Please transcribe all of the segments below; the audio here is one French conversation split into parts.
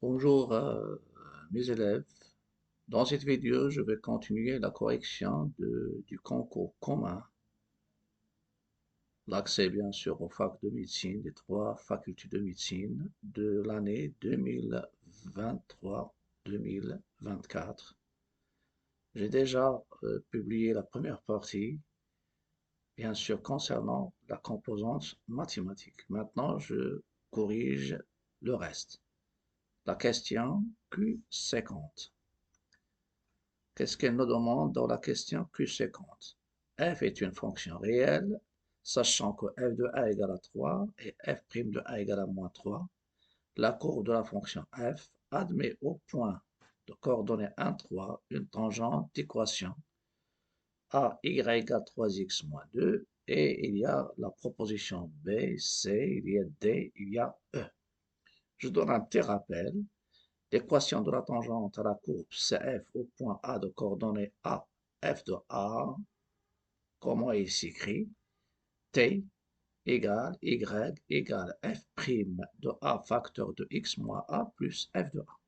Bonjour mes élèves. Dans cette vidéo, je vais continuer la correction du concours commun, l'accès bien sûr aux facs de médecine, des trois facultés de médecine de l'année 2023-2024. J'ai déjà publié la première partie, bien sûr concernant la composante mathématique. Maintenant, je corrige le reste. La question Q50. Qu'est-ce qu'elle nous demande dans la question Q50? F est une fonction réelle, sachant que f de a égale à 3 et f' de a égale à moins 3. La courbe de la fonction f admet au point de coordonnées 1, 3 une tangente d'équation a y égale 3x moins 2 et il y a la proposition B, C, il y a D, il y a E. Je donne un petit rappel. L'équation de la tangente à la courbe CF au point A de coordonnées A, f de A, comment il s'écrit? T égale Y égale f' de A facteur de x moins A plus f de A.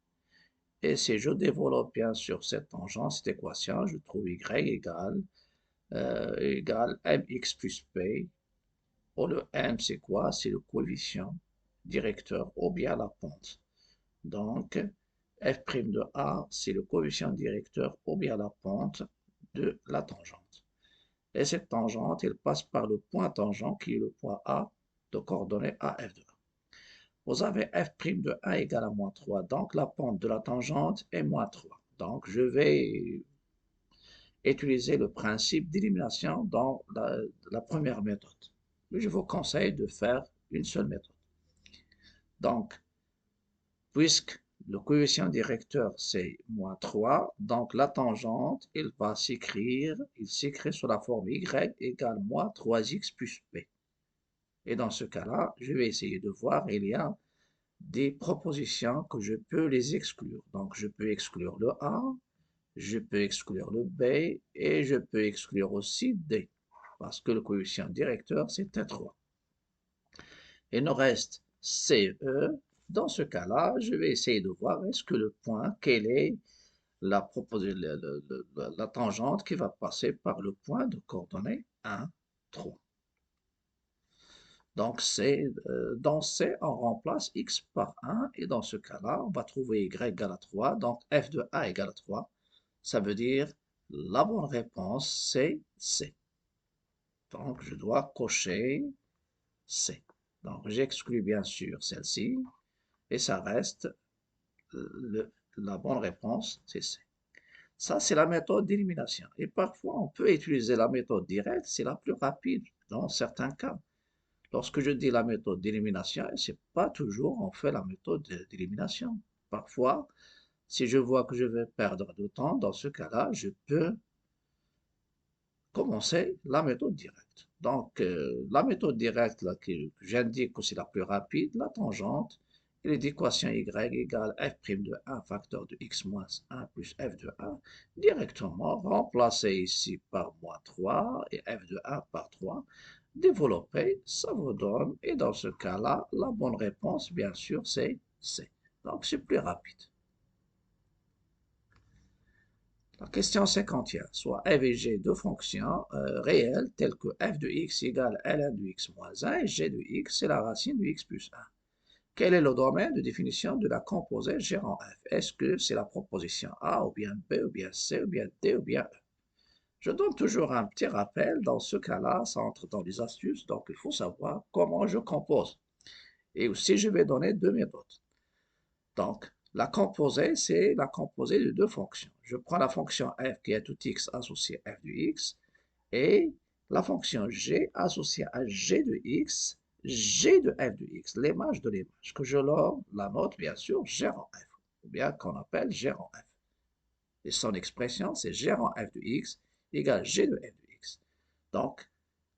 Et si je développe bien sûr cette tangente, cette équation, je trouve Y égale mx plus p, où le m c'est quoi? C'est le coefficient directeur ou bien la pente. Donc, f' de A, c'est le coefficient directeur ou bien la pente de la tangente. Et cette tangente, elle passe par le point tangent qui est le point A de coordonnées AF de A. Vous avez f' de A égale à moins 3, donc la pente de la tangente est moins 3. Donc, je vais utiliser le principe d'élimination dans la première méthode. Mais je vous conseille de faire une seule méthode. Donc, puisque le coefficient directeur c'est moins 3, donc la tangente, il s'écrit sous la forme y égale moins 3x plus p. Et dans ce cas-là, je vais essayer de voir, il y a des propositions que je peux les exclure. Donc je peux exclure le A, je peux exclure le B et je peux exclure aussi D, parce que le coefficient directeur c'est 3. Il nous reste CE. Dans ce cas-là, je vais essayer de voir est-ce que le point, quelle est la tangente qui va passer par le point de coordonnées 1, 3. Donc, dans C, on remplace x par 1, et dans ce cas-là, on va trouver y égale à 3, donc f de a égale à 3. Ça veut dire la bonne réponse, c'est C. Donc, je dois cocher C. Donc, j'exclus bien sûr celle-ci, et ça reste la bonne réponse, c'est C. Ça, c'est la méthode d'élimination. Et parfois, on peut utiliser la méthode directe, c'est la plus rapide dans certains cas. Lorsque je dis la méthode d'élimination, c'est pas toujours on fait la méthode d'élimination. Parfois, si je vois que je vais perdre de temps, dans ce cas-là, je peux commencer la méthode directe. Donc, la méthode directe là, que j'indique que c'est la plus rapide, la tangente, et les équations y égale f' de 1 facteur de x moins 1 plus f de 1, directement remplacer ici par moins 3 et f de 1 par 3, développer, ça vous donne, et dans ce cas-là, la bonne réponse, bien sûr, c'est C. Donc, c'est plus rapide. La question 51, soit f et g deux fonctions réelles telles que f de x égale ln de x moins 1 et g de x c'est la racine de x plus 1. Quel est le domaine de définition de la composée gérant f? Est-ce que c'est la proposition A ou bien B ou bien C ou bien D ou bien E? Je donne toujours un petit rappel, dans ce cas-là, ça entre dans les astuces, donc il faut savoir comment je compose. Et aussi, je vais donner deux méthodes. Donc, la composée, c'est la composée de deux fonctions. Je prends la fonction f qui est tout x associée à f de x et la fonction g associée à g de x, g de f de x, l'image de l'image, que je leur la note bien sûr gérant f, ou bien qu'on appelle gérant f. Et son expression, c'est gérant f de x égale g de f de x. Donc,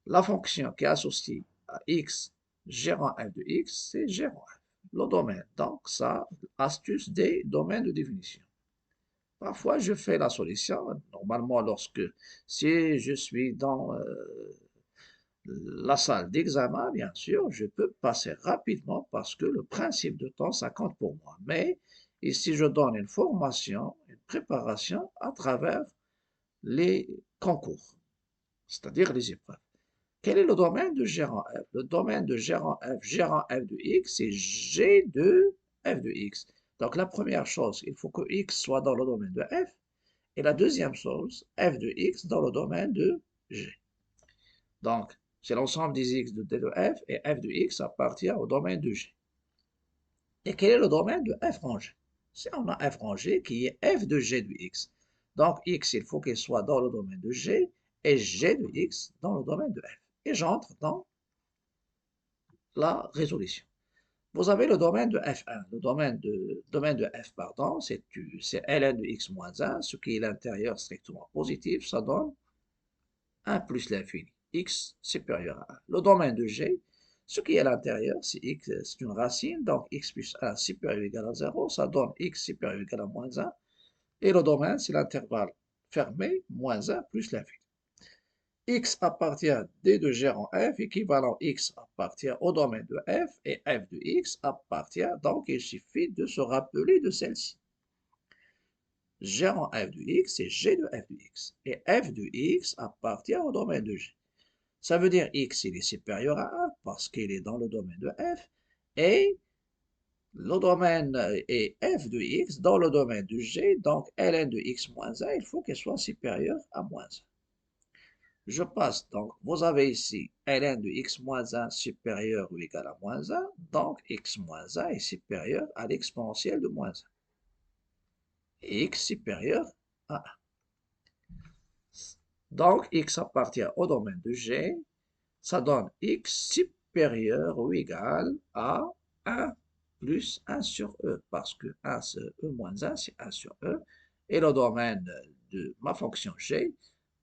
la fonction qui est associée à x gérant f de x, c'est gérant f. Le domaine, donc ça, astuce des domaines de définition. Parfois, je fais la solution. Normalement, si je suis dans la salle d'examen, bien sûr, je peux passer rapidement parce que le principe de temps, ça compte pour moi. Mais Ici, je donne une formation, une préparation à travers les concours, c'est-à-dire les épreuves. Quel est le domaine de gérant F? Le domaine de gérant F de X, c'est G de F de X. Donc la première chose, il faut que X soit dans le domaine de F. Et la deuxième chose, F de X dans le domaine de G. Donc, c'est l'ensemble des X de D de F et F de X appartient au domaine de G. Et quel est le domaine de F rangé? Si on a F rangé qui est F de G de X. Donc X, il faut qu'il soit dans le domaine de G et G de X dans le domaine de F. Et j'entre dans la résolution. Vous avez le domaine de F1. Le domaine de F, pardon, c'est ln de x moins 1, ce qui est l'intérieur strictement positif, ça donne 1 plus l'infini, x supérieur à 1. Le domaine de G, ce qui est à l'intérieur, c'est x, c'est une racine, donc x plus 1 supérieur ou égal à 0, ça donne x supérieur ou égal à moins 1. Et le domaine, c'est l'intervalle fermé, moins 1 plus l'infini. X appartient D de G en F, équivalent X appartient au domaine de F, et F de X appartient, donc il suffit de se rappeler de celle-ci. G en F de X, c'est G de F de X, et F de X appartient au domaine de G. Ça veut dire X, il est supérieur à 1, parce qu'il est dans le domaine de F, et le domaine est F de X dans le domaine de G, donc ln de X moins 1, il faut qu'elle soit supérieure à moins 1. Je passe donc, vous avez ici ln de x moins 1 supérieur ou égal à moins 1, donc x moins 1 est supérieur à l'exponentielle de moins 1. Et x supérieur à 1. Donc x appartient au domaine de G, ça donne x supérieur ou égal à 1 plus 1 sur e, parce que 1 c'est e moins 1, c'est 1 sur e, et le domaine de ma fonction G,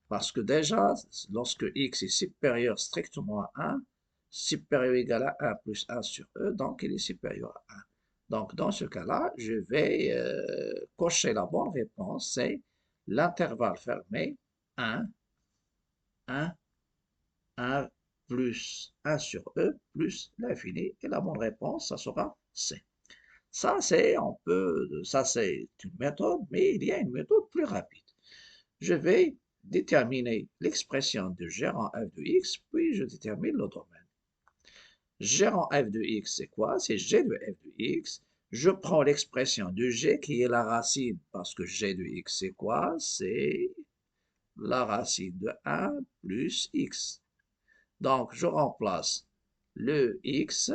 parce que déjà, lorsque x est supérieur strictement à 1, supérieur ou égal à 1 plus 1 sur e, donc il est supérieur à 1. Donc dans ce cas-là, je vais cocher la bonne réponse, c'est l'intervalle fermé 1, 1, 1 plus 1 sur e plus l'infini. Et la bonne réponse, ça sera C. Ça, c'est une méthode, mais il y a une méthode plus rapide. Je vais déterminer l'expression de gérant f de x, puis je détermine le domaine. Gérant f de x, c'est quoi? C'est g de f de x. Je prends l'expression de g qui est la racine, parce que g de x, c'est quoi? C'est la racine de 1 plus x. Donc, je remplace le x,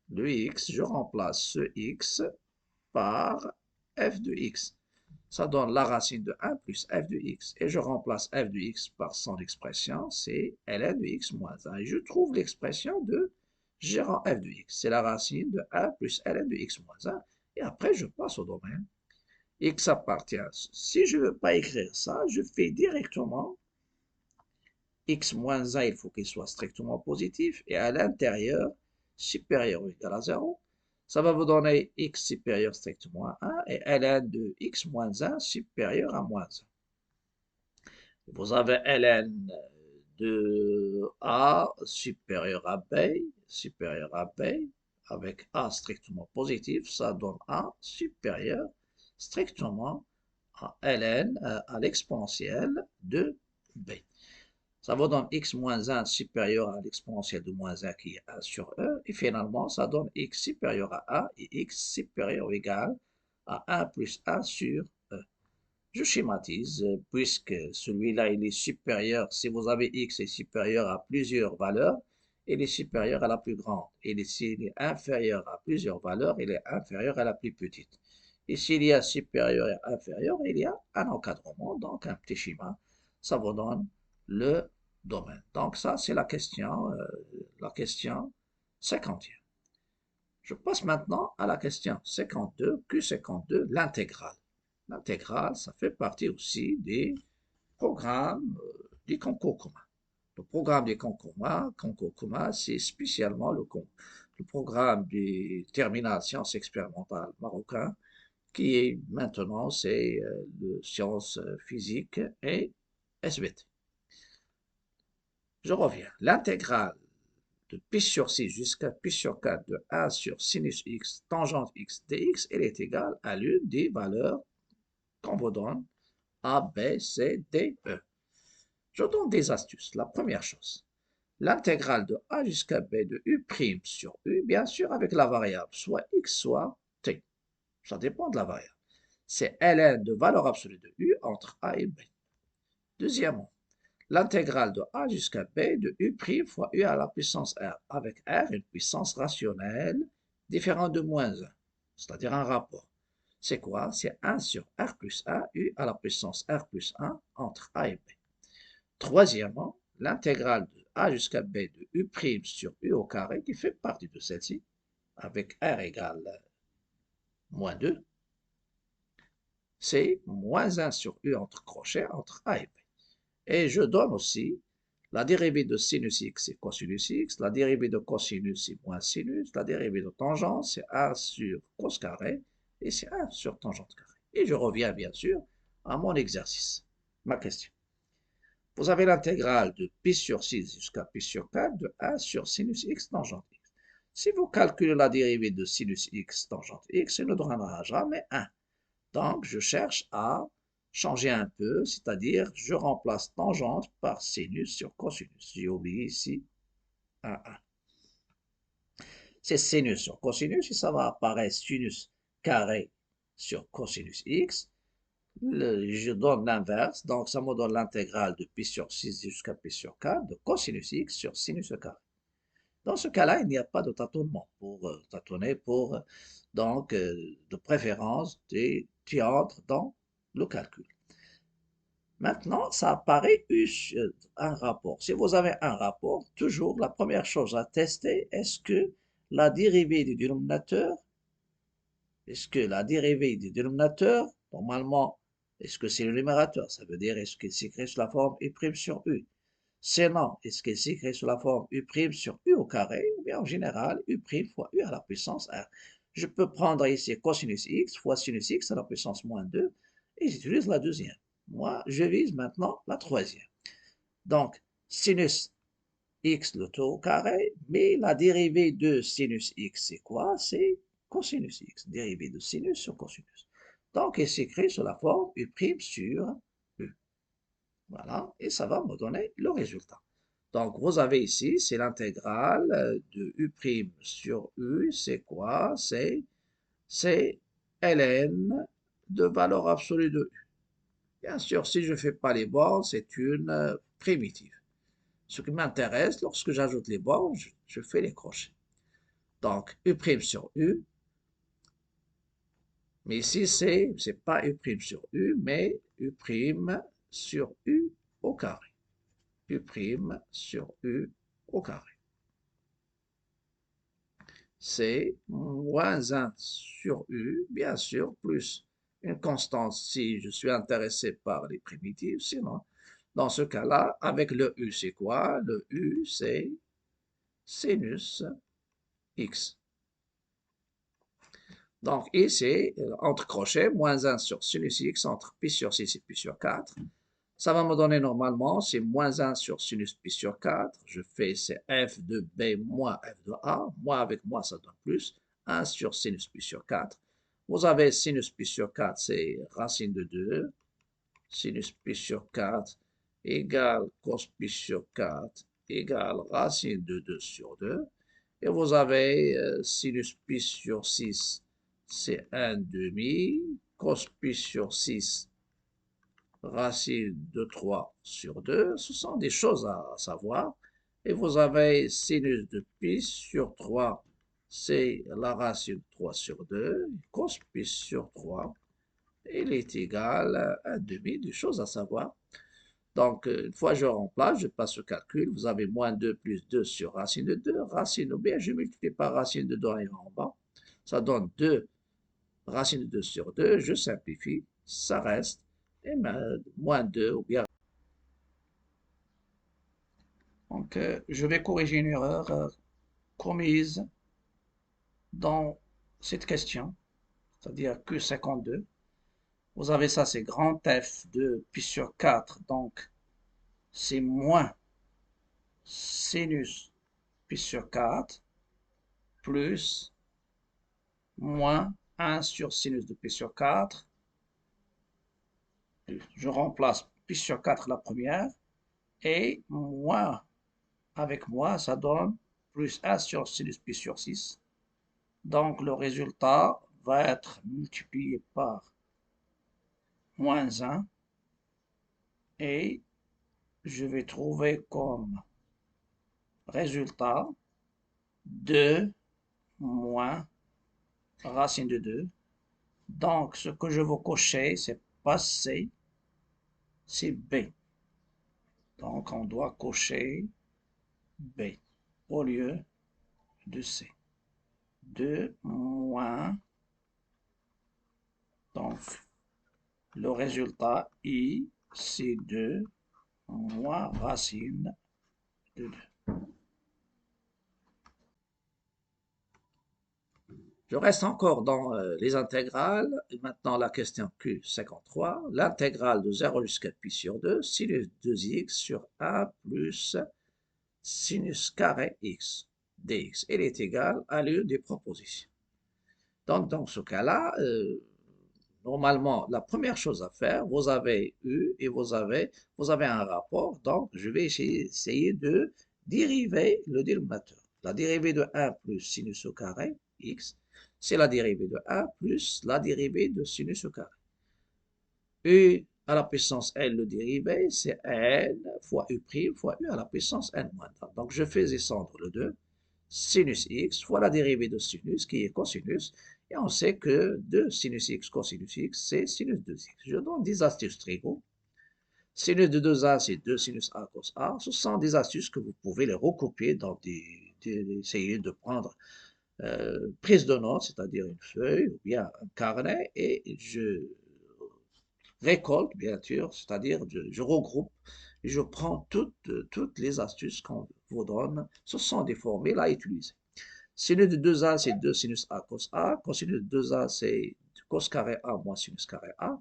je remplace ce x par f de x. Ça donne la racine de 1 plus f de x. Et je remplace f de x par son expression, c'est ln de x moins 1. Et je trouve l'expression de gérant f de x. C'est la racine de 1 plus ln de x moins 1. Et après, je passe au domaine. X appartient. Si je ne veux pas écrire ça, je fais directement x moins 1, il faut qu'il soit strictement positif. Et à l'intérieur, supérieur ou égal à 0. Ça va vous donner x supérieur strictement à 1 et ln de x moins 1 supérieur à moins 1. Vous avez ln de a supérieur à b, avec a strictement positif, ça donne a supérieur strictement à ln, à l'exponentielle de b. Ça vous donne x moins 1 supérieur à l'exponentielle de moins 1 qui est 1 sur e. Et finalement, ça donne x supérieur à 1 et x supérieur ou égal à 1 plus 1 sur e. Je schématise, puisque celui-là, il est supérieur, si vous avez x est supérieur à plusieurs valeurs, il est supérieur à la plus grande. Et s'il est inférieur à plusieurs valeurs, il est inférieur à la plus petite. Et s'il y a supérieur et inférieur, il y a un encadrement, donc un petit schéma. Ça vous donne le domaine. Donc ça, c'est la question 51. Je passe maintenant à la question 52, Q52, l'intégrale. L'intégrale, ça fait partie aussi des programmes des concours communs. Le programme des concours communs, c'est spécialement le programme des terminales sciences expérimentales marocain, qui est maintenant, c'est le sciences physiques et SVT. Je reviens. L'intégrale de pi sur 6 jusqu'à pi sur 4 de 1 sur sinus x tangente x dx, elle est égale à l'une des valeurs qu'on vous donne, A, B, C, D, E. Je donne des astuces. La première chose, l'intégrale de A jusqu'à B de U' sur U, bien sûr, avec la variable soit x, soit t. Ça dépend de la variable. C'est ln de valeur absolue de U entre A et B. Deuxièmement, l'intégrale de A jusqu'à B de U' fois U à la puissance R, avec R une puissance rationnelle différente de moins 1, c'est-à-dire un rapport. C'est quoi? C'est 1 sur R plus 1, U à la puissance R plus 1 entre A et B. Troisièmement, l'intégrale de A jusqu'à B de U' sur U au carré, qui fait partie de celle-ci, avec R égale moins 2, c'est moins 1 sur U entre crochets entre A et B. Et je donne aussi la dérivée de sinus x, c'est cosinus x, la dérivée de cosinus, c'est moins sinus, la dérivée de tangente, c'est 1 sur cos carré, et c'est 1 sur tangente carré. Et je reviens bien sûr à mon exercice, ma question. Vous avez l'intégrale de pi sur 6 jusqu'à pi sur 4 de 1 sur sinus x tangente x. Si vous calculez la dérivée de sinus x tangente x, il ne donnera jamais 1. Donc, je cherche à changer un peu, c'est-à-dire je remplace tangente par sinus sur cosinus. J'ai oublié ici un 1. C'est sinus sur cosinus et ça va apparaître sinus carré sur cosinus x. Je donne l'inverse, donc ça me donne l'intégrale de pi sur 6 jusqu'à pi sur 4 de cosinus x sur sinus carré. Dans ce cas-là, il n'y a pas de tâtonnement pour tâtonner, donc de préférence, tu entres dans le calcul. Maintenant, ça apparaît un rapport. Si vous avez un rapport, toujours la première chose à tester, est-ce que la dérivée du dénominateur, normalement, est-ce que c'est le numérateur? Ça veut dire, est-ce qu'il s'écrit sous la forme U' sur U? Sinon, est-ce qu'il s'écrit sous la forme U' sur U au carré? Ou bien en général, U' fois U à la puissance R. Je peux prendre ici cosinus x fois sinus x à la puissance moins 2 et j'utilise la deuxième. Moi, je vise maintenant la troisième. Donc, sinus x le tout au carré, mais la dérivée de sinus x, c'est quoi? C'est cosinus x, dérivée de sinus sur cosinus. Donc, il s'écrit sous la forme U' sur U. Voilà, et ça va me donner le résultat. Donc, vous avez ici, c'est l'intégrale de U' sur U, c'est quoi? C'est ln de valeur absolue de U. Bien sûr, si je ne fais pas les bornes, c'est une primitive. Ce qui m'intéresse, lorsque j'ajoute les bornes, je fais les crochets. Donc, U' sur U, mais ici, c'est pas U' sur U, mais U' sur U au carré. U' sur U au carré. C'est moins 1 sur U, bien sûr, plus une constante si je suis intéressé par les primitives. Sinon, dans ce cas-là, avec le U, c'est quoi? Le U, c'est sinus x. Donc, ici, entre crochets, moins 1 sur sinus x entre pi sur 6 et pi sur 4. Ça va me donner normalement, c'est moins 1 sur sinus pi sur 4. Je fais, c'est f de b moins f de a. Moins avec moi, ça donne plus. 1 sur sinus pi sur 4. Vous avez sinus pi sur 4, c'est racine de 2. Sinus pi sur 4 égale cos pi sur 4 égale racine de 2 sur 2. Et vous avez sinus pi sur 6, c'est 1 demi. Cos pi sur 6, racine de 3 sur 2, ce sont des choses à savoir. Et vous avez sinus de pi sur 3, c'est la racine de 3 sur 2, cos pi sur 3, il est égal à 1 demi, des choses à savoir. Donc, une fois je remplace, je passe au calcul, vous avez moins 2 plus 2 sur racine de 2, racine ou bien je multiplie par racine de 2 en bas, ça donne 2 racine de 2 sur 2, je simplifie, ça reste et moins 2 ou bien. Donc, je vais corriger une erreur commise dans cette question, c'est-à-dire Q52. Vous avez ça, c'est grand F de pi sur 4, donc c'est moins sinus pi sur 4 plus moins 1 sur sinus de pi sur 4. Je remplace pi sur 4 la première et moins avec moi, ça donne plus 1 sur sinus pi sur 6. Donc le résultat va être multiplié par moins 1 et je vais trouver comme résultat 2 moins racine de 2. Donc ce que je veux cocher, c'est pas C, c'est B. Donc on doit cocher B au lieu de C. 2 moins, donc le résultat I, c'est 2 moins racine de 2. Je reste encore dans les intégrales. Et maintenant, la question Q53. L'intégrale de 0 jusqu'à pi sur 2, sinus 2x sur 1 plus sinus carré x dx. Elle est égale à l'une des propositions. Donc, dans ce cas-là, normalement, la première chose à faire, vous avez U et vous avez un rapport. Donc, je vais essayer de dériver le dénominateur. La dérivée de 1 plus sinus au carré, x, c'est la dérivée de 1 plus la dérivée de sinus au carré. U à la puissance n, le dérivé, c'est n fois U' fois U à la puissance n moins 1. Donc, je fais descendre le 2. Sinus x fois la dérivée de sinus, qui est cosinus, et on sait que 2 sinus x cosinus x, c'est sinus 2x. Je donne des astuces trigo. Sinus de 2a, c'est 2 sinus a cos a. Ce sont des astuces que vous pouvez les recopier dans essayer de prendre prise de notes, c'est-à-dire une feuille ou bien un carnet, et je récolte, bien sûr, c'est-à-dire je regroupe, et je prends toutes les astuces qu'on vous donne. Ce sont des formules à utiliser. Sinus de 2a, c'est 2 sinus a cos a. Cosinus de 2a, c'est cos carré a moins sinus carré a.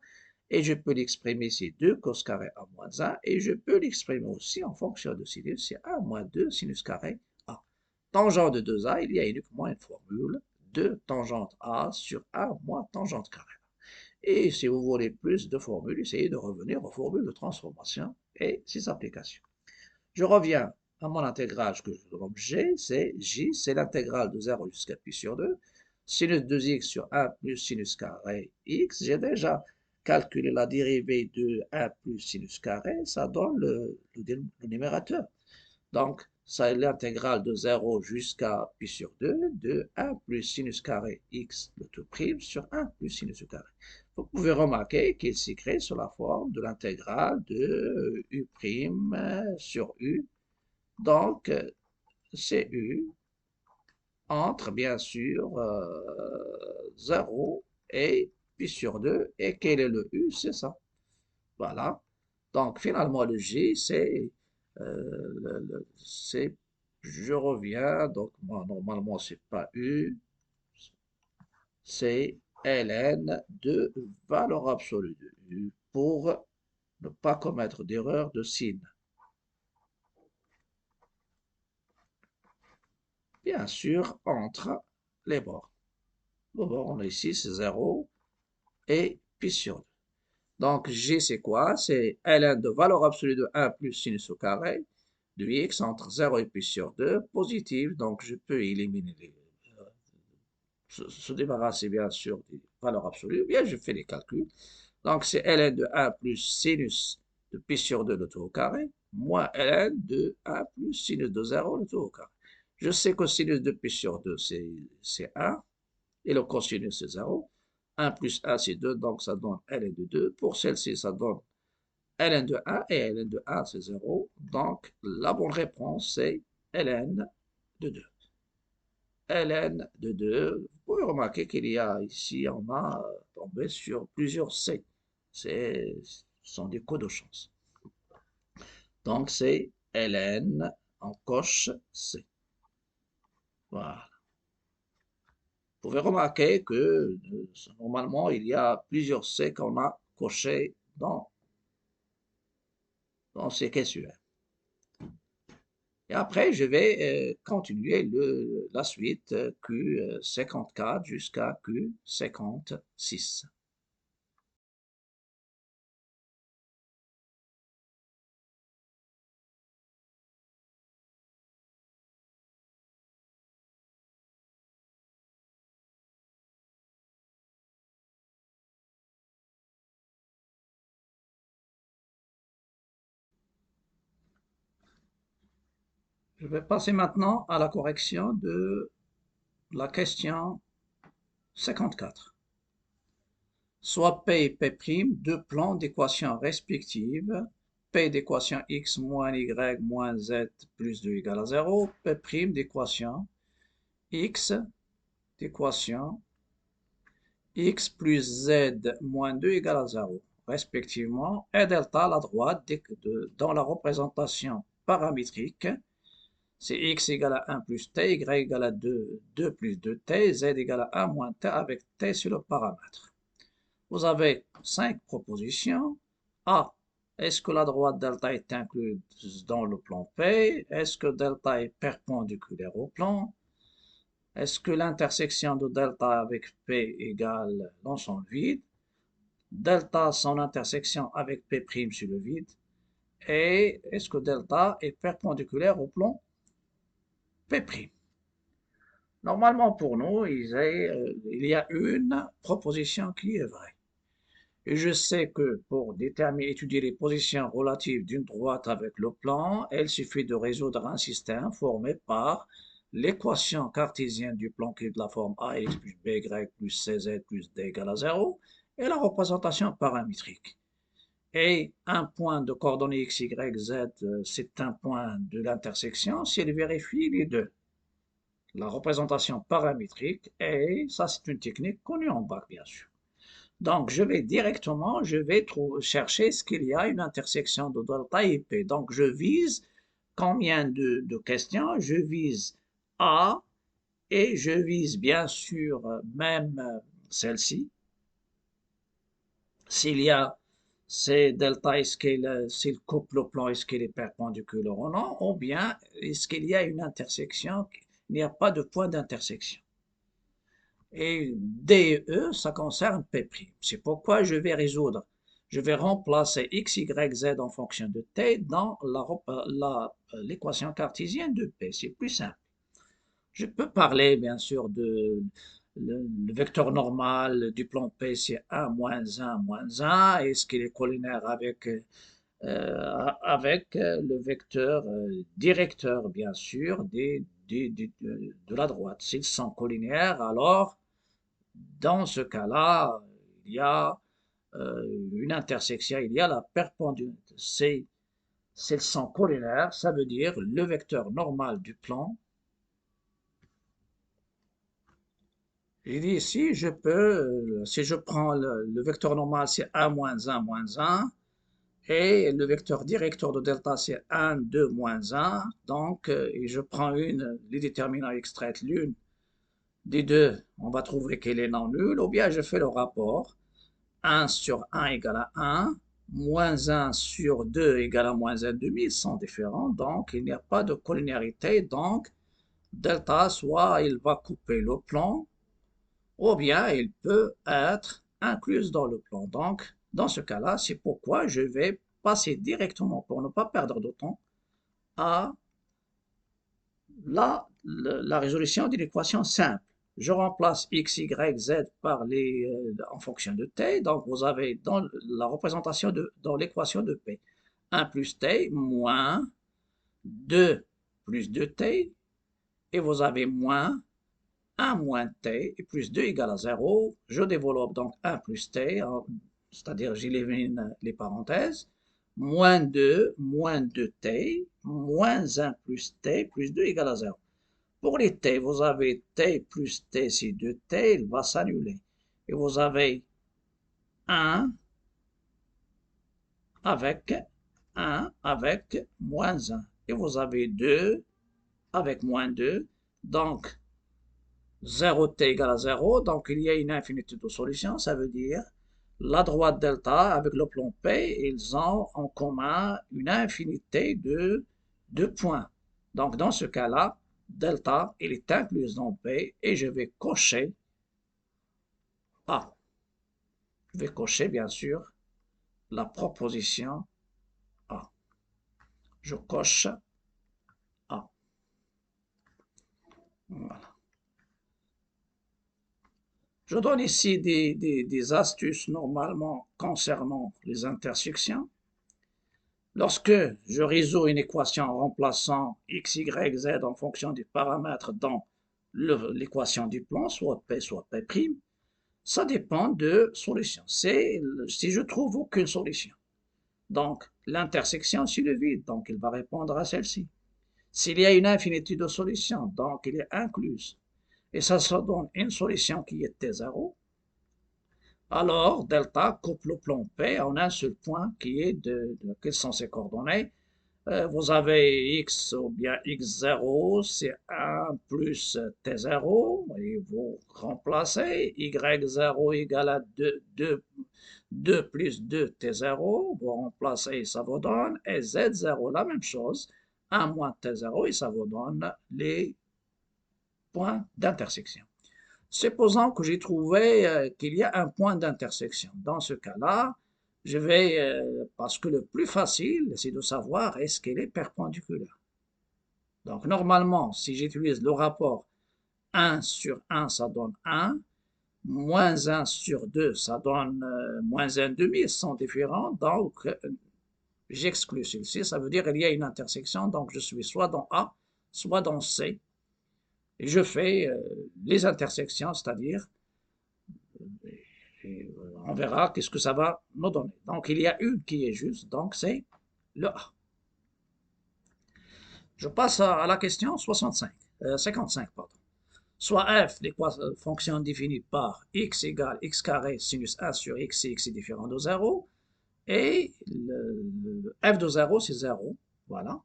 Et je peux l'exprimer, c'est 2 cos carré a moins 1. Et je peux l'exprimer aussi en fonction de sinus, c'est 1 moins 2 sinus carré a. Tangent de 2a, il y a uniquement une formule, 2 tangente a sur 1 moins tangente carré a. Et si vous voulez plus de formules, essayez de revenir aux formules de transformation et ses applications. Je reviens à mon intégrale que je nomme G, c'est J, c'est l'intégrale de 0 jusqu'à pi sur 2, sinus 2x sur 1 plus sinus carré x. J'ai déjà calculé la dérivée de 1 plus sinus carré, ça donne le numérateur. Donc, ça est l'intégrale de 0 jusqu'à pi sur 2 de 1 plus sinus carré x de tout prime sur 1 plus sinus carré. Vous pouvez remarquer qu'il s'écrit sous la forme de l'intégrale de u' sur u. Donc, c'est u entre, bien sûr, 0 et pi sur 2. Et quel est le u? C'est ça. Voilà. Donc, finalement, le J, je reviens, donc, moi, normalement, c'est pas U, c'est ln de valeur absolue de U pour ne pas commettre d'erreur de signe. Bien sûr, entre les bords. Le bord, on a ici, c'est 0 et pi sur 2. Donc, J, c'est quoi? C'est ln de valeur absolue de 1 plus sinus au carré de x entre 0 et pi sur 2, positive. Donc, je peux éliminer se débarrasser, bien sûr, des valeurs absolues. Bien, je fais les calculs. Donc, c'est ln de 1 plus sinus de pi sur 2 le tout au carré, moins ln de 1 plus sinus de 0 le tout au carré. Je sais que sinus de pi sur 2, c'est 1, et le cosinus, c'est 0. 1 plus 1, c'est 2, donc ça donne ln de 2. Pour celle-ci, ça donne ln de 1, et ln de 1, c'est 0. Donc, la bonne réponse, c'est ln de 2. ln de 2, vous pouvez remarquer qu'il y a ici, on a tombé sur plusieurs C. Ce sont des codes de chance. Donc, c'est ln, on coche C. Voilà. Vous pouvez remarquer que normalement, il y a plusieurs C qu'on a cochés dans ces questionnaires. Et après, je vais continuer la suite Q54 jusqu'à Q56. Je vais passer maintenant à la correction de la question 54. Soit P et P', deux plans d'équations respectives, P d'équation x moins y moins z plus 2 égale à 0, P' d'équation x d'équation x plus z moins 2 égale à 0, respectivement, et delta à la droite dans la représentation paramétrique. C'est x égale à 1 plus t, y égale à 2, 2 plus 2t, z égale à 1 moins t avec t sur le paramètre. Vous avez 5 propositions. A. Est-ce que la droite delta est incluse dans le plan P? Est-ce que delta est perpendiculaire au plan? Est-ce que l'intersection de delta avec P égale l'ensemble vide? Delta son intersection avec P' sur le vide? Et est-ce que delta est perpendiculaire au plan P'? Normalement pour nous, il y a une proposition qui est vraie. Et je sais que pour étudier les positions relatives d'une droite avec le plan, il suffit de résoudre un système formé par l'équation cartésienne du plan qui est de la forme ax plus by plus cz plus d égale à 0 et la représentation paramétrique. Et un point de coordonnées x, y, z, c'est un point de l'intersection s'il vérifie les deux. La représentation paramétrique, et ça c'est une technique connue en bac bien sûr. Donc, je vais chercher ce qu'il y a une intersection de delta et P. Donc, je vise combien de questions? Je vise A et je vise bien sûr même celle-ci. S'il y a c'est delta, s'il coupe le plan, est-ce qu'il est perpendiculaire ou non? Ou bien, est-ce qu'il y a une intersection? Il n'y a pas de point d'intersection. Et D et E, ça concerne P'. C'est pourquoi je vais résoudre. Je vais remplacer x, y, z en fonction de t dans l'équation cartésienne de P. C'est plus simple. Je peux parler, bien sûr, de le vecteur normal du plan P, c'est 1, moins 1, moins 1. Est-ce qu'il est collinaire avec le vecteur directeur, bien sûr, de la droite? S'ils sont collinaires, alors dans ce cas-là, il y a une intersection, il y a la perpendiculaire. C'est le sens collinaire, ça veut dire le vecteur normal du plan. J'ai dit ici, si je prends le vecteur normal, c'est 1 moins 1 moins 1, et le vecteur directeur de delta, c'est 1, 2, moins 1, donc et je prends les déterminants extraits, l'une des deux, on va trouver qu'elle est non nulle, ou bien je fais le rapport. 1 sur 1 égale à 1, moins 1 sur 2 égale à moins 1 demi, ils sont différents, donc il n'y a pas de collinéarité, donc delta, soit il va couper le plan, ou bien il peut être inclus dans le plan. Donc, dans ce cas-là, c'est pourquoi je vais passer directement, pour ne pas perdre de temps, à la résolution d'une équation simple. Je remplace x, y, z par en fonction de t. Donc, vous avez dans la représentation dans l'équation de P 1 plus t moins 2 plus 2t. Et vous avez moins 1 moins t et plus 2 égale à 0. Je développe donc 1 plus t, c'est-à-dire j'élimine les parenthèses. Moins 2 t moins 1 plus t plus 2 égale à 0. Pour les t, vous avez t plus t, c'est 2t, il va s'annuler. Et vous avez 1 avec 1 avec moins 1. Et vous avez 2 avec moins 2. Donc, 0t égale à 0. Donc, il y a une infinité de solutions. Ça veut dire la droite delta avec le plan P, ils ont en commun une infinité de points. Donc, dans ce cas-là, delta, il est inclus dans B et je vais cocher A. Je vais cocher, bien sûr, la proposition A. Je coche A. Voilà. Je donne ici des astuces normalement concernant les intersections. Lorsque je résous une équation en remplaçant x, y, z en fonction des paramètres dans l'équation du plan, soit P, soit P', ça dépend de solution. C'est si je trouve aucune solution. Donc, l'intersection, c'est le vide, donc il va répondre à celle-ci. S'il y a une infinité de solutions, donc il est incluse, et ça donne une solution qui est T0, alors delta coupe le plan P en un seul point qui est quelles sont ses coordonnées. Vous avez x ou bien x0, c'est 1 plus t0, et vous remplacez y0 égale à 2 plus 2 t0, vous remplacez, ça vous donne, et z0, la même chose, 1 moins t0, et ça vous donne les points d'intersection. Supposons que j'ai trouvé qu'il y a un point d'intersection. Dans ce cas-là, je vais, parce que le plus facile, c'est de savoir est-ce qu'elle est perpendiculaire. Donc, normalement, si j'utilise le rapport 1 sur 1, ça donne 1, moins 1 sur 2, ça donne moins 1 demi, ils sont différents, donc j'exclus celle-ci, ça veut dire qu'il y a une intersection, donc je suis soit dans A, soit dans C, et je fais les intersections, c'est-à-dire on verra qu'est-ce que ça va nous donner. Donc, il y a une qui est juste, donc c'est le A. Je passe à la question 55, pardon. Soit f, les fonctions définies par x égale x carré sinus 1 sur x si x est différent de 0, et f de 0, c'est 0, voilà.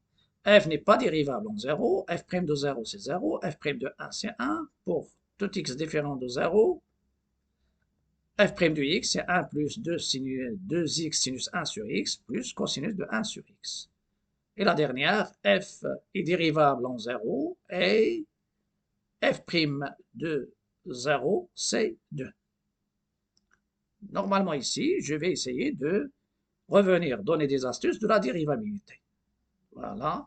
F n'est pas dérivable en 0, f' de 0, c'est 0, f' de 1, c'est 1, pour tout x différent de 0, f' de x, c'est 1 plus 2x sinus 1 sur x plus cosinus de 1 sur x. Et la dernière, f est dérivable en 0 et f' de 0, c'est 2. Normalement ici, je vais essayer de revenir, donner des astuces de la dérivabilité. Voilà.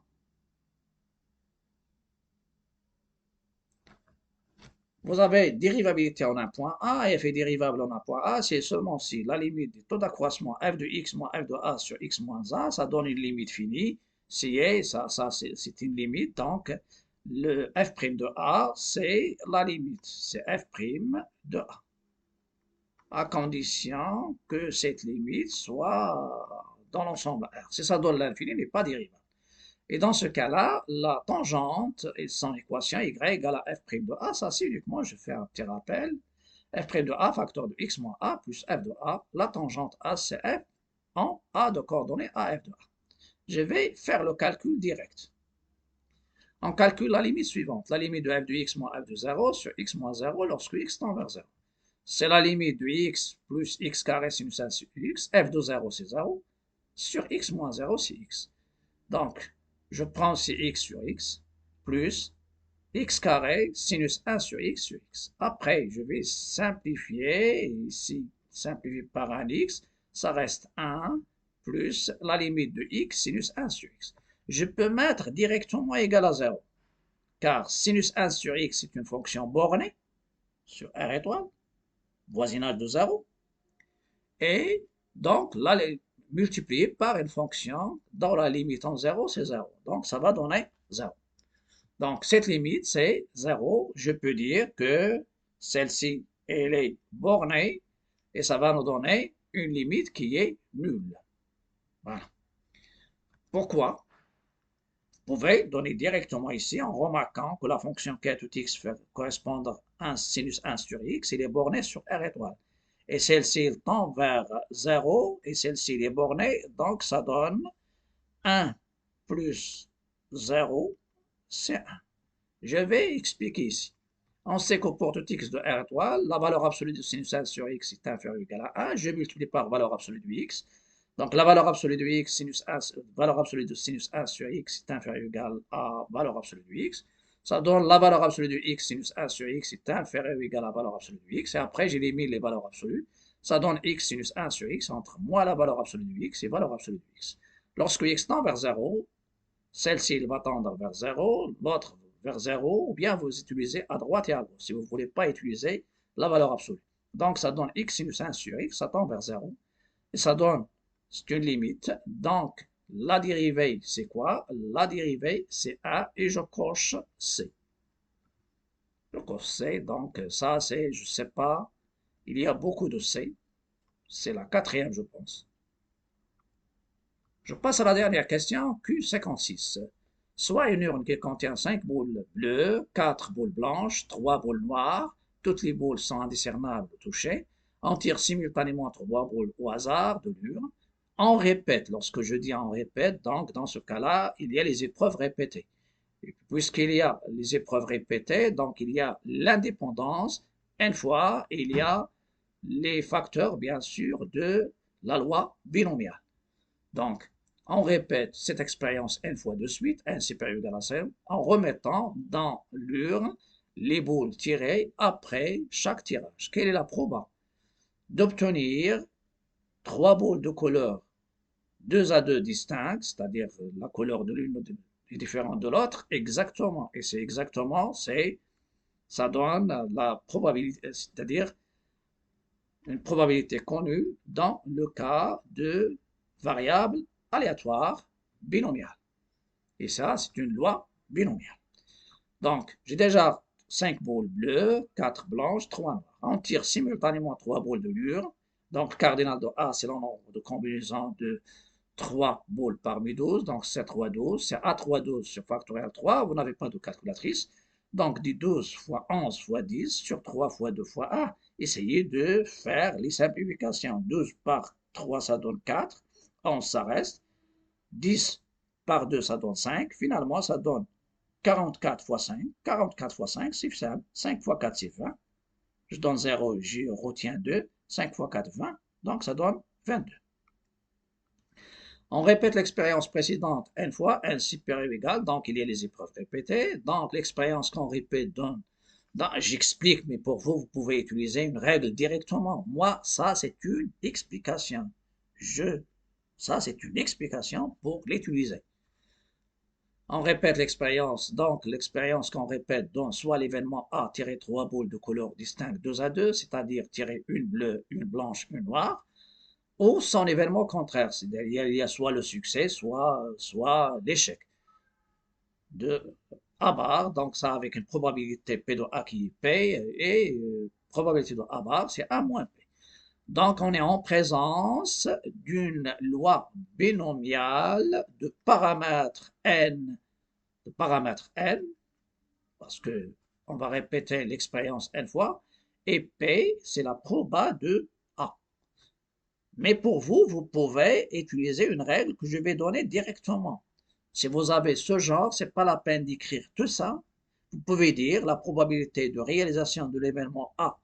Vous avez dérivabilité en un point A, f est dérivable en un point A, c'est seulement si la limite du taux d'accroissement f de x moins f de a sur x moins a, ça donne une limite finie. Si ça c'est une limite, donc le f' de a, c'est la limite, c'est f' de a, à condition que cette limite soit dans l'ensemble R. Si ça donne l'infini, n'est pas dérivable. Et dans ce cas-là, la tangente et son équation y égale à f' de a, ça c'est uniquement, je fais un petit rappel, f' de a, facteur de x moins a, plus f de a, la tangente a, c'est f en a de coordonnées à f de a. Je vais faire le calcul direct. On calcule la limite suivante, la limite de f de x moins f de 0 sur x moins 0 lorsque x tend vers 0. C'est la limite de x plus x carré sinus 1 sur x, f de 0 c'est 0, sur x moins 0 c'est x. Donc, je prends ici x sur x, plus x carré sinus 1 sur x. Après, je vais simplifier, ici, simplifier par un x, ça reste 1, plus la limite de x sinus 1 sur x. Je peux mettre directement égal à 0, car sinus 1 sur x est une fonction bornée sur R étoile, voisinage de 0, et donc là, multiplié par une fonction dont la limite en 0, c'est 0. Donc, ça va donner 0. Donc, cette limite, c'est 0. Je peux dire que celle-ci, elle est bornée et ça va nous donner une limite qui est nulle. Voilà. Pourquoi? Vous pouvez donner directement ici en remarquant que la fonction k tout x fait correspondre à 1 sinus 1 sur x, il est borné sur R étoile. Et celle-ci tend vers 0 et celle-ci est bornée, donc ça donne 1 plus 0, c'est 1. Je vais expliquer ici. On sait que pour tout x de R étoile, la valeur absolue de sinus 1 sur x est inférieure ou égale à 1. Je multiplie par valeur absolue de x. Donc, la valeur absolue de x, sinus 1, valeur absolue de sinus 1 sur x est inférieur ou égal à valeur absolue de x. Ça donne la valeur absolue de x, sinus 1 sur x est inférieur ou égal à la valeur absolue de x. Et après, j'élimine les valeurs absolues. Ça donne x sinus 1 sur x entre moins la valeur absolue de x et valeur absolue de x. Lorsque x tend vers 0, celle-ci va tendre vers 0, l'autre vers 0, ou bien vous utilisez à droite et à gauche si vous ne voulez pas utiliser la valeur absolue. Donc, ça donne x sinus 1 sur x, ça tend vers 0. Et ça donne, c'est une limite. Donc, la dérivée, c'est quoi? La dérivée, c'est A et je coche C. Je coche C, donc ça, c'est, je ne sais pas, il y a beaucoup de C. C'est la quatrième, je pense. Je passe à la dernière question, Q56. Soit une urne qui contient 5 boules bleues, 4 boules blanches, 3 boules noires, toutes les boules sont indiscernables au toucher. On tire simultanément 3 boules au hasard de l'urne. On répète, lorsque je dis on répète, donc dans ce cas-là, il y a les épreuves répétées. Puisqu'il y a les épreuves répétées, donc il y a l'indépendance, une fois, et il y a les facteurs, bien sûr, de la loi binomiale. Donc, on répète cette expérience une fois de suite, n supérieur égal à 0, en remettant dans l'urne les boules tirées après chaque tirage. Quelle est la proba d'obtenir 3 boules de couleur 2 à 2 distinctes, c'est-à-dire la couleur de l'une est différente de l'autre, exactement. Et c'est exactement, ça donne la probabilité, c'est-à-dire une probabilité connue dans le cas de variables aléatoires binomiales. Et ça, c'est une loi binomiale. Donc, j'ai déjà 5 boules bleues, 4 blanches, 3 noires. On tire simultanément 3 boules de l'urne. Donc, cardinal de A, c'est le nombre de combinaisons de 3 boules parmi 12. Donc, c'est 3, 12. C'est A3, 12 sur factoriel 3. Vous n'avez pas de calculatrice. Donc, dit 12 fois 11 fois 10 sur 3 fois 2 fois A. Essayez de faire les simplifications. 12 par 3, ça donne 4. 11, ça reste. 10 par 2, ça donne 5. Finalement, ça donne 44 fois 5. 44 fois 5, c'est simple. 5 fois 4, c'est 20. Je donne 0, je retiens 2. 5 fois 4, 20. Donc, ça donne 22. On répète l'expérience précédente n fois, n supérieur ou égal, donc il y a les épreuves répétées. Donc, l'expérience qu'on répète donne, j'explique, mais pour vous, vous pouvez utiliser une règle directement. Moi, ça, c'est une explication. Ça, c'est une explication pour l'utiliser. On répète l'expérience, donc l'expérience qu'on répète donne soit l'événement A tirer 3 boules de couleur distincte 2 à 2, c'est-à-dire tirer une bleue, une blanche, une noire, ou son événement contraire, c'est-à-dire il y a soit le succès, soit l'échec de A bar, donc ça avec une probabilité P de A qui paye, et probabilité de A bar, c'est A moins P. Donc on est en présence d'une loi binomiale de paramètres n, parce que on va répéter l'expérience n fois, et P, c'est la proba de A. Mais pour vous, vous pouvez utiliser une règle que je vais donner directement. Si vous avez ce genre, c'est pas la peine d'écrire tout ça. Vous pouvez dire la probabilité de réalisation de l'événement A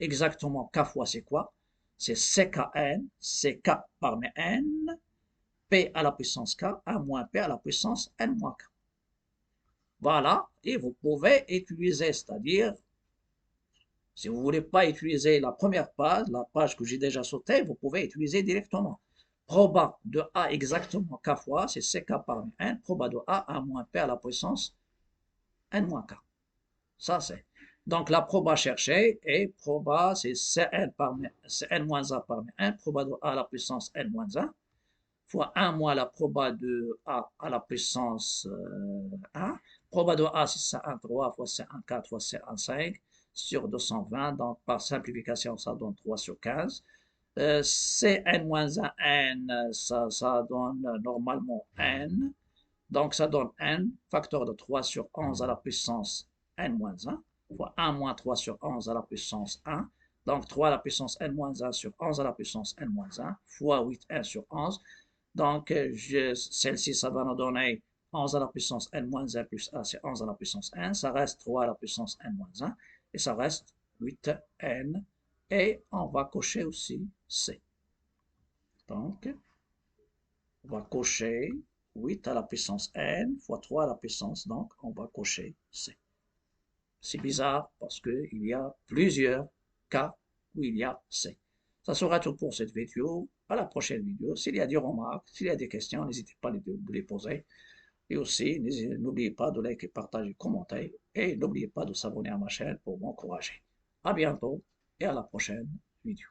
exactement K fois c'est quoi? C'est CKN, c'est K parmi N, P à la puissance K, 1 moins P à la puissance N moins K. Voilà, et vous pouvez utiliser, c'est-à-dire, si vous ne voulez pas utiliser la première page, la page que j'ai déjà sautée, vous pouvez utiliser directement. Proba de A exactement K fois, c'est CK parmi N, proba de A, 1 moins P à la puissance N moins K. Ça, c'est. Donc, la proba cherchée est proba, c'est Cn moins A parmi N, proba de A à la puissance N moins 1, fois 1 moins la proba de A à la puissance 1. Proba de A, c'est C1 3 fois C1 4 fois C1 5 sur 220. Donc, par simplification, ça donne 3 sur 15. Cn-1 n, ça donne normalement n. Donc, ça donne n, facteur de 3 sur 11 à la puissance n-1, fois 1 moins 3 sur 11 à la puissance 1. Donc, 3 à la puissance n-1 sur 11 à la puissance n-1, fois 8n sur 11. Donc, celle-ci, ça va nous donner 11 à la puissance n-1 plus a, c'est 11 à la puissance n. Ça reste 3 à la puissance n-1. Et ça reste 8n. Et on va cocher aussi C. Donc, On va cocher 8 à la puissance n fois 3 à la puissance, donc on va cocher C. C'est bizarre parce qu'il y a plusieurs cas où il y a C. Ça sera tout pour cette vidéo. À la prochaine vidéo. S'il y a des remarques, s'il y a des questions, n'hésitez pas de les poser. Et aussi, n'oubliez pas de liker, partager, commenter. Et n'oubliez pas de s'abonner à ma chaîne pour m'encourager. À bientôt et à la prochaine vidéo.